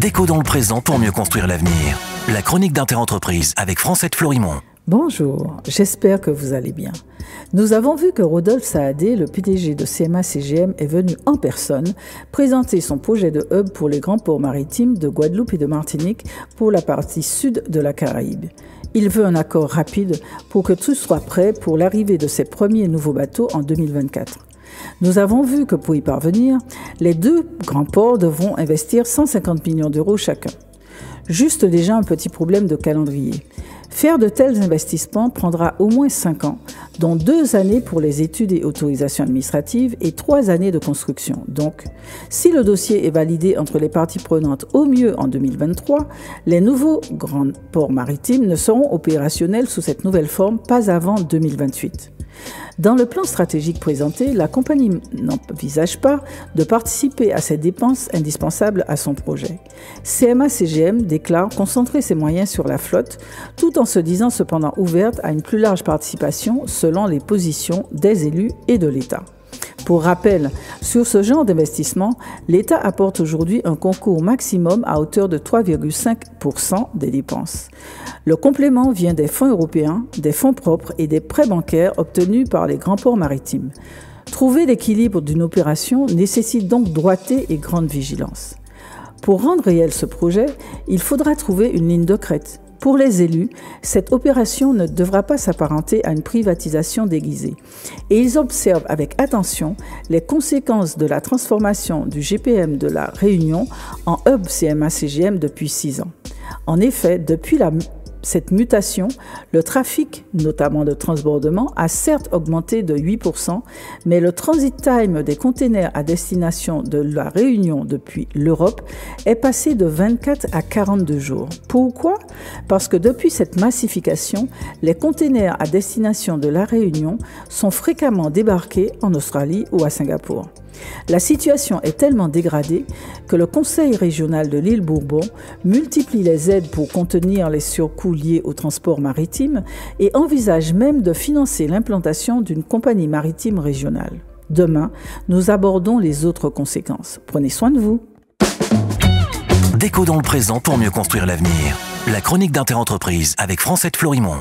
Déco dans le présent pour mieux construire l'avenir. La chronique d'Interentreprise avec France 7 Florimont. Bonjour, j'espère que vous allez bien. Nous avons vu que Rodolphe Saadé, le PDG de CMA-CGM, est venu en personne présenter son projet de hub pour les grands ports maritimes de Guadeloupe et de Martinique pour la partie sud de la Caraïbe. Il veut un accord rapide pour que tout soit prêt pour l'arrivée de ses premiers nouveaux bateaux en 2024. Nous avons vu que pour y parvenir, les deux grands ports devront investir 150 millions d'euros chacun. Juste déjà un petit problème de calendrier. Faire de tels investissements prendra au moins 5 ans, dont 2 années pour les études et autorisations administratives et 3 années de construction. Donc, si le dossier est validé entre les parties prenantes au mieux en 2023, les nouveaux grands ports maritimes ne seront opérationnels sous cette nouvelle forme pas avant 2028. Dans le plan stratégique présenté, la compagnie n'envisage pas de participer à ces dépenses indispensables à son projet. CMA-CGM déclare concentrer ses moyens sur la flotte, tout en se disant cependant ouverte à une plus large participation selon les positions des élus et de l'État. Pour rappel, sur ce genre d'investissement, l'État apporte aujourd'hui un concours maximum à hauteur de 3,5% des dépenses. Le complément vient des fonds européens, des fonds propres et des prêts bancaires obtenus par les grands ports maritimes. Trouver l'équilibre d'une opération nécessite donc droité et grande vigilance. Pour rendre réel ce projet, il faudra trouver une ligne de crête. Pour les élus, cette opération ne devra pas s'apparenter à une privatisation déguisée. Et ils observent avec attention les conséquences de la transformation du GPM de la Réunion en hub CMA-CGM depuis 6 ans. En effet, depuis cette mutation, le trafic, notamment de transbordement, a certes augmenté de 8%, mais le transit time des containers à destination de la Réunion depuis l'Europe est passé de 24 à 42 jours. Pourquoi ? Parce que depuis cette massification, les containers à destination de la Réunion sont fréquemment débarqués en Australie ou à Singapour. La situation est tellement dégradée que le Conseil régional de l'île Bourbon multiplie les aides pour contenir les surcoûts liés au transport maritime et envisage même de financer l'implantation d'une compagnie maritime régionale. Demain, nous abordons les autres conséquences. Prenez soin de vous. Déco dans le présent pour mieux construire l'avenir. La chronique d'Interentreprise avec France 7 Florimont.